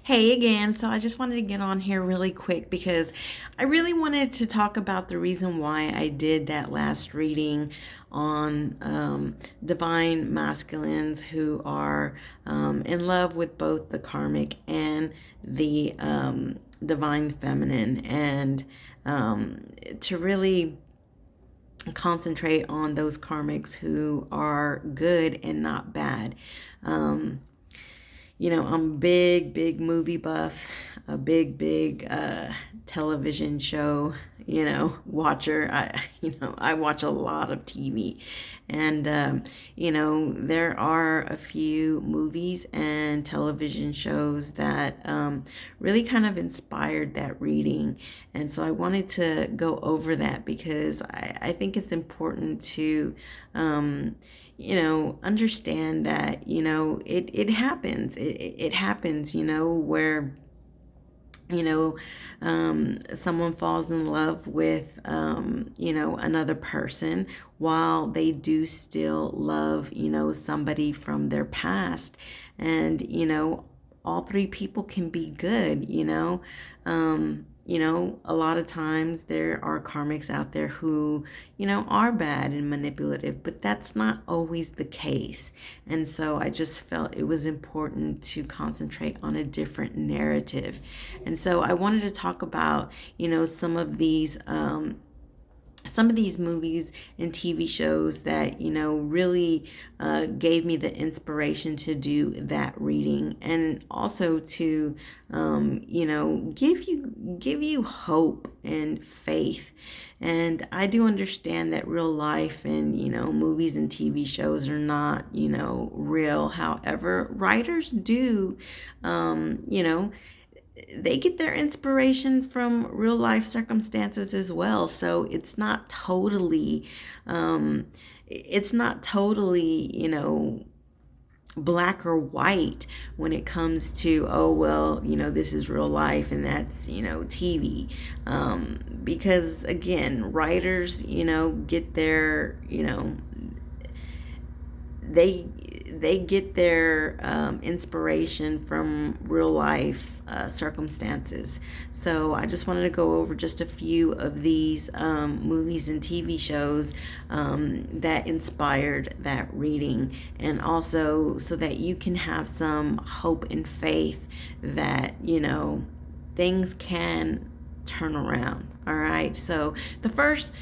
Hey again. So I just wanted to get on here really quick because I really wanted to talk about the reason why I did that last reading on divine masculines who are in love with both the karmic and the divine feminine, and to really concentrate on those karmics who are good and not bad. Um, I'm a big movie buff, a big television show, watcher. I watch a lot of TV. And, there are a few movies and television shows that really kind of inspired that reading. And so I wanted to go over that because I think it's important to, understand that, it happens. It happens, where, someone falls in love with, another person while they do still love, somebody from their past. And, all three people can be good, a lot of times there are karmics out there who, are bad and manipulative, but that's not always the case. And so I just felt it was important to concentrate on a different narrative. And so I wanted to talk about, some of these movies and TV shows that really gave me the inspiration to do that reading, and also to give you hope and faith. And I do understand that real life and movies and TV shows are not real. However, writers do they get their inspiration from real life circumstances as well. So it's not totally, black or white when it comes to, oh, well, this is real life and that's, TV. Because again, writers, get their, they they get their inspiration from real life circumstances. So I just wanted to go over just a few of these movies and TV shows that inspired that reading, and also so that you can have some hope and faith that things can turn around. All right. So the first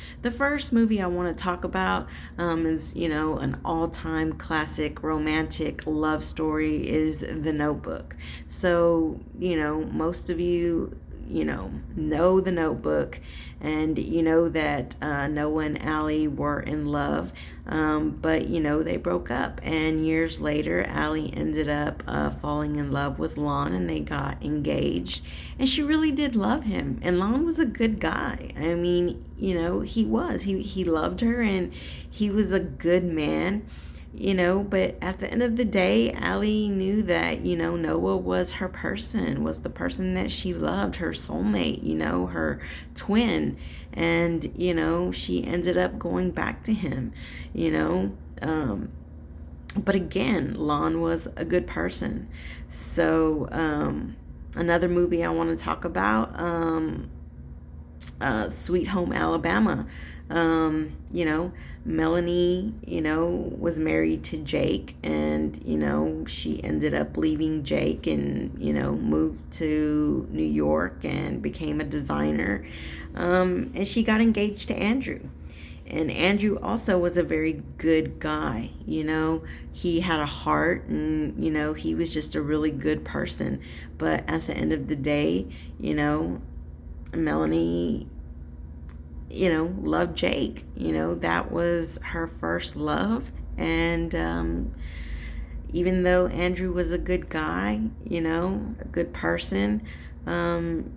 movie I want to talk about is an all-time classic romantic love story is The Notebook. So most of you know The Notebook, and that Noah and Allie were in love, but they broke up, and years later Allie ended up falling in love with Lon, and they got engaged, and she really did love him, and Lon was a good guy. I mean, he loved her, and he was a good man. But at the end of the day, Allie knew that, Noah was her person, was the person that she loved, her soulmate, her twin. And, she ended up going back to him, you know. But again, Lon was a good person. So, another movie I want to talk about, Sweet Home Alabama. Melanie, was married to Jake, and, she ended up leaving Jake and, moved to New York and became a designer. And she got engaged to Andrew. And Andrew also was a very good guy. He had a heart, and, he was just a really good person. But at the end of the day, Melanie, loved Jake. That was her first love. And even though Andrew was a good guy, a good person,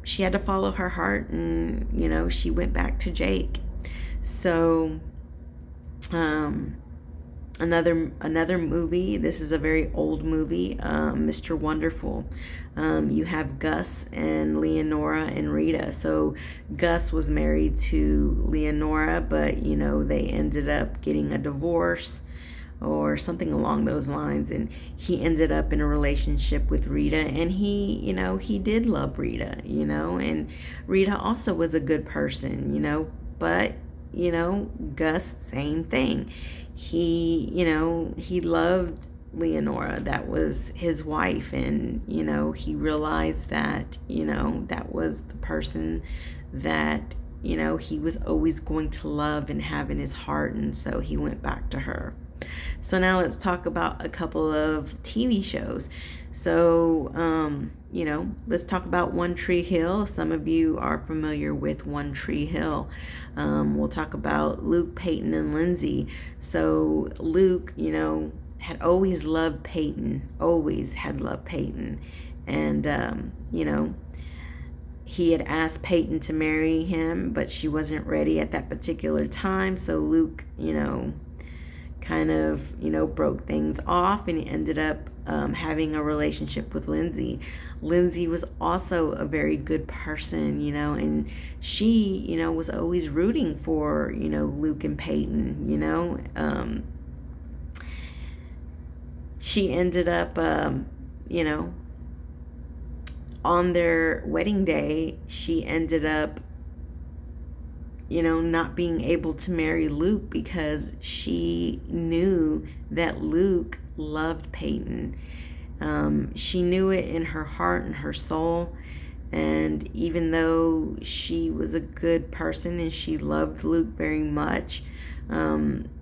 she had to follow her heart, and, she went back to Jake. So, another movie. This is a very old movie, Mr. Wonderful. You have Gus and Leonora and Rita. So Gus was married to Leonora, but they ended up getting a divorce. or something along those lines. And he ended up in a relationship with Rita, and he did love Rita, and Rita also was a good person, but, Gus, same thing. He loved Leonora. That was his wife. And, he realized that, that was the person that, he was always going to love and have in his heart. And so he went back to her. So now let's talk about a couple of TV shows. So, let's talk about One Tree Hill. Some of you are familiar with One Tree Hill. We'll talk about Luke, Peyton, and Lindsay. So Luke, had always loved Peyton, always had loved Peyton. And, he had asked Peyton to marry him, but she wasn't ready at that particular time. So Luke, kind of, broke things off, and he ended up having a relationship with Lindsay. Lindsay was also a very good person, and she, was always rooting for, Luke and Peyton, she ended up, on their wedding day, she ended up, not being able to marry Luke because she knew that Luke loved Peyton. She knew it in her heart and her soul. And even though she was a good person and she loved Luke very much,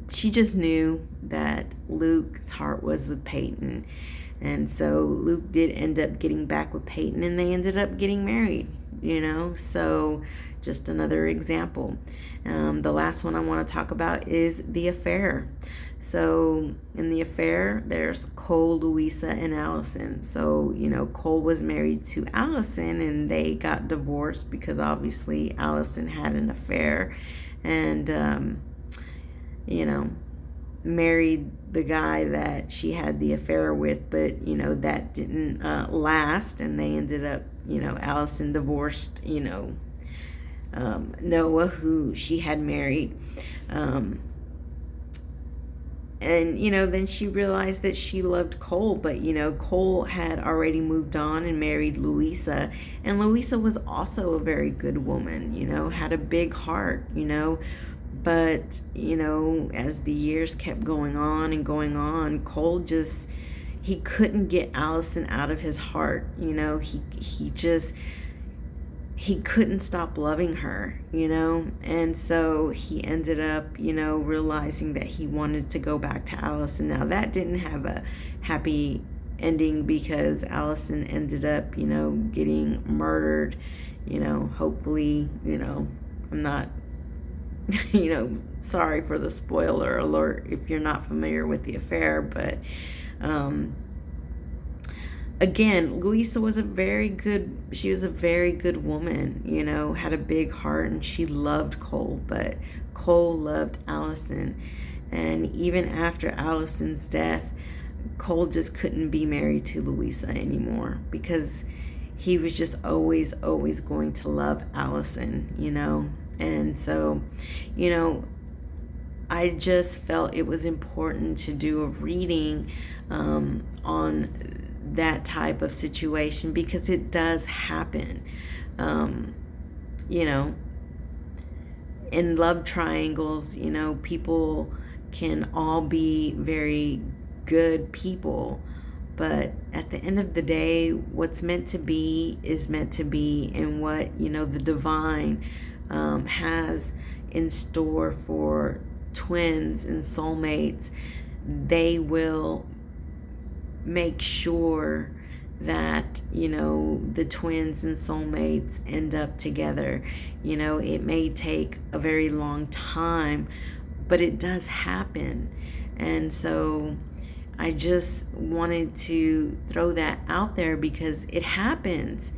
she just knew that Luke's heart was with Peyton. And so Luke did end up getting back with Peyton, and they ended up getting married, So just another example. The last one I want to talk about is The Affair. So in The Affair, there's Cole, Louisa, and Allison. So, Cole was married to Allison, and they got divorced because obviously Allison had an affair and, married the guy that she had the affair with, but that didn't last, and they ended up, Allison divorced, Noah, who she had married, and then she realized that she loved Cole, but Cole had already moved on and married Louisa, and Louisa was also a very good woman, had a big heart, but, as the years kept going on and going on, Cole he couldn't get Allison out of his heart. He couldn't stop loving her, and so he ended up, realizing that he wanted to go back to Allison. Now, that didn't have a happy ending because Allison ended up, getting murdered, hopefully, I'm not sorry for the spoiler alert if you're not familiar with The Affair, but again, Louisa was a very good woman, had a big heart, and she loved Cole, but Cole loved Allison. And even after Allison's death, Cole just couldn't be married to Louisa anymore because he was just always going to love Allison, And so, I just felt it was important to do a reading on that type of situation because it does happen. In love triangles, people can all be very good people, but at the end of the day, what's meant to be is meant to be, and what the divine has in store for twins and soulmates, they will make sure that the twins and soulmates end up together. It may take a very long time, but it does happen. And so I just wanted to throw that out there because it happens.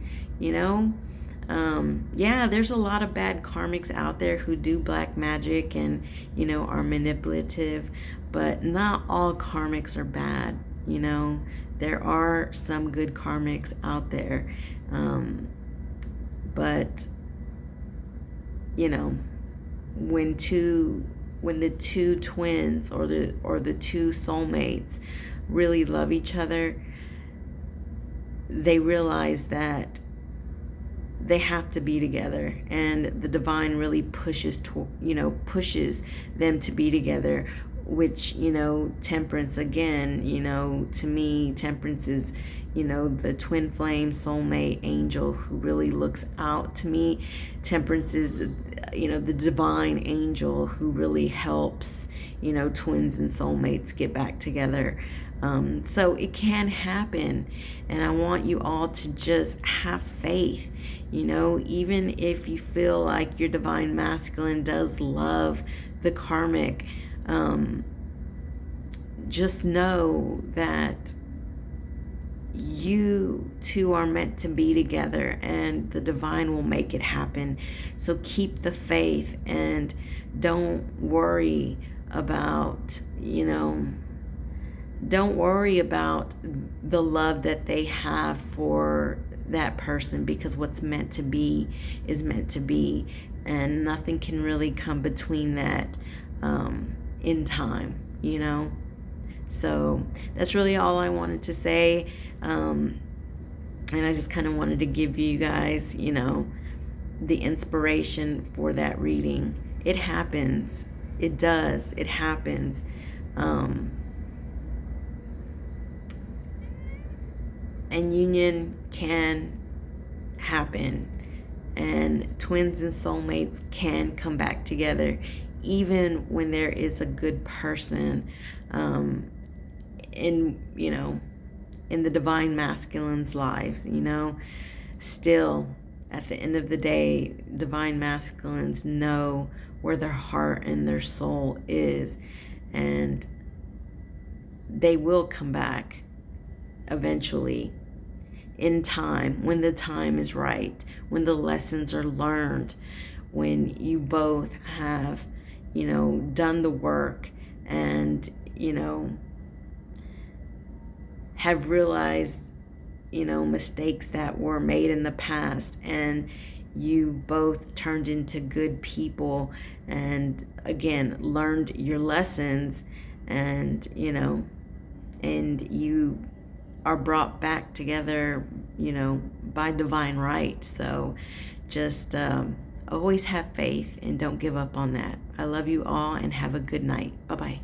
There's a lot of bad karmics out there who do black magic and are manipulative, but not all karmics are bad. There are some good karmics out there, but when two when the two twins or the two soulmates really love each other, they realize that they have to be together, and the divine really pushes them to be together, which, temperance, again, to me, temperance is, the twin flame soulmate angel who really looks out. To me, temperance is, the divine angel who really helps, twins and soulmates get back together. So it can happen, and I want you all to just have faith. Even if you feel like your divine masculine does love the karmic, just know that you two are meant to be together, and the divine will make it happen. So keep the faith, and don't worry about, the love that they have for that person, because what's meant to be is meant to be, and nothing can really come between that in time. So that's really all I wanted to say, and I just kind of wanted to give you guys, the inspiration for that reading. It happens. It does. It happens. And union can happen, and twins and soulmates can come back together, even when there is a good person in the divine masculine's lives. Still, at the end of the day, divine masculines know where their heart and their soul is, and they will come back eventually, in time, when the time is right, when the lessons are learned, when you both have, done the work, and, have realized, mistakes that were made in the past, and you both turned into good people, and again, learned your lessons, and, and you are brought back together, by divine right. So just always have faith, and don't give up on that. I love you all, and have a good night. Bye-bye.